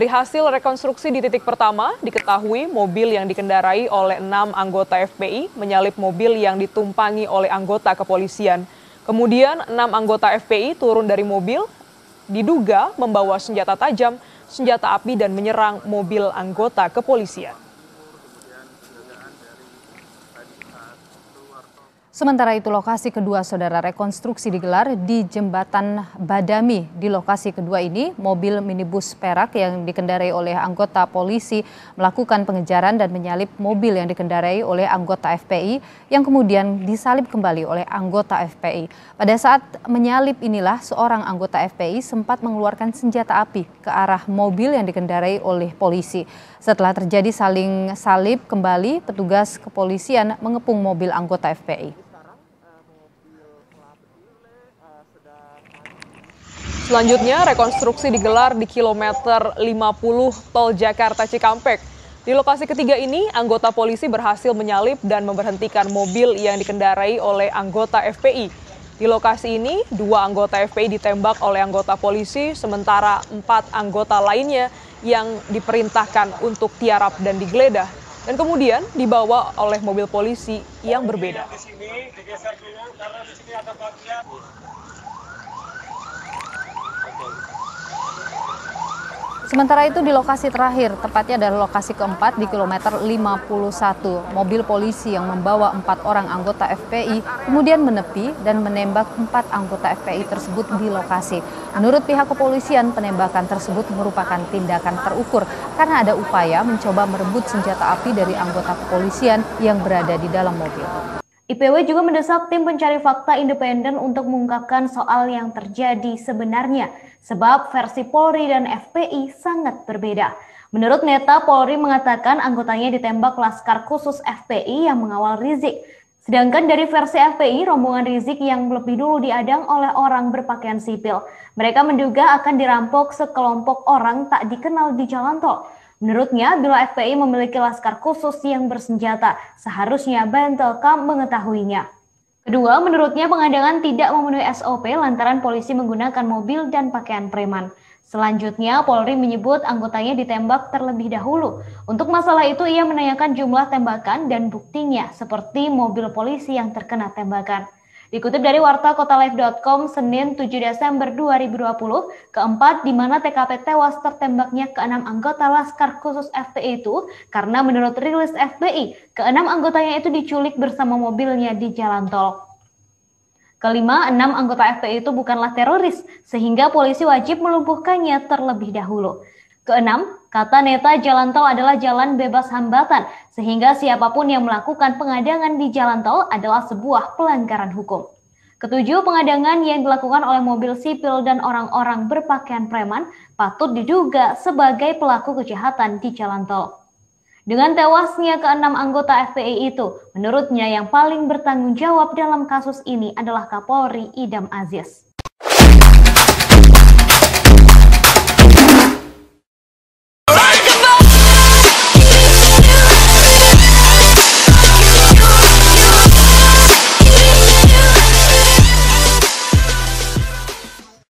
Dari hasil rekonstruksi di titik pertama, diketahui mobil yang dikendarai oleh 6 anggota FPI menyalip mobil yang ditumpangi oleh anggota kepolisian. Kemudian 6 anggota FPI turun dari mobil, diduga membawa senjata tajam, senjata api dan menyerang mobil anggota kepolisian. Sementara itu lokasi kedua saudara rekonstruksi digelar di Jembatan Badami. Di lokasi kedua ini, mobil minibus perak yang dikendarai oleh anggota polisi melakukan pengejaran dan menyalip mobil yang dikendarai oleh anggota FPI yang kemudian disalip kembali oleh anggota FPI. Pada saat menyalip inilah seorang anggota FPI sempat mengeluarkan senjata api ke arah mobil yang dikendarai oleh polisi. Setelah terjadi saling salip kembali, petugas kepolisian mengepung mobil anggota FPI. Selanjutnya, rekonstruksi digelar di kilometer 50 Tol Jakarta Cikampek. Di lokasi ketiga ini, anggota polisi berhasil menyalip dan memberhentikan mobil yang dikendarai oleh anggota FPI. Di lokasi ini, 2 anggota FPI ditembak oleh anggota polisi, sementara 4 anggota lainnya yang diperintahkan untuk tiarap dan digeledah, dan kemudian dibawa oleh mobil polisi yang berbeda. Sementara itu di lokasi terakhir, tepatnya adalah lokasi keempat di kilometer 51, mobil polisi yang membawa 4 orang anggota FPI kemudian menepi dan menembak 4 anggota FPI tersebut di lokasi. Menurut pihak kepolisian, penembakan tersebut merupakan tindakan terukur karena ada upaya mencoba merebut senjata api dari anggota kepolisian yang berada di dalam mobil. IPW juga mendesak tim pencari fakta independen untuk mengungkapkan soal yang terjadi sebenarnya, sebab versi Polri dan FPI sangat berbeda. Menurut Neta, Polri mengatakan anggotanya ditembak Laskar Khusus FPI yang mengawal Rizik. Sedangkan dari versi FPI, rombongan Rizik yang lebih dulu diadang oleh orang berpakaian sipil. Mereka menduga akan dirampok sekelompok orang tak dikenal di jalan tol. Menurutnya, bila FPI memiliki laskar khusus yang bersenjata, seharusnya Bantelkam mengetahuinya. Kedua, menurutnya pengadangan tidak memenuhi SOP lantaran polisi menggunakan mobil dan pakaian preman. Selanjutnya, Polri menyebut anggotanya ditembak terlebih dahulu. Untuk masalah itu, ia menanyakan jumlah tembakan dan buktinya, seperti mobil polisi yang terkena tembakan. Dikutip dari wartakotalive.com Senin 7 Desember 2020, keempat di mana TKP tewas tertembaknya ke-6 anggota Laskar Khusus FPI itu karena menurut rilis FPI, ke-6 anggotanya itu diculik bersama mobilnya di jalan tol. Kelima, 6 anggota FPI itu bukanlah teroris, sehingga polisi wajib melumpuhkannya terlebih dahulu. Keenam, kata Neta, jalan tol adalah jalan bebas hambatan, sehingga siapapun yang melakukan pengadangan di jalan tol adalah sebuah pelanggaran hukum. Ketujuh, pengadangan yang dilakukan oleh mobil sipil dan orang-orang berpakaian preman patut diduga sebagai pelaku kejahatan di jalan tol. Dengan tewasnya ke-6 anggota FPI itu, menurutnya yang paling bertanggung jawab dalam kasus ini adalah Kapolri Idam Aziz.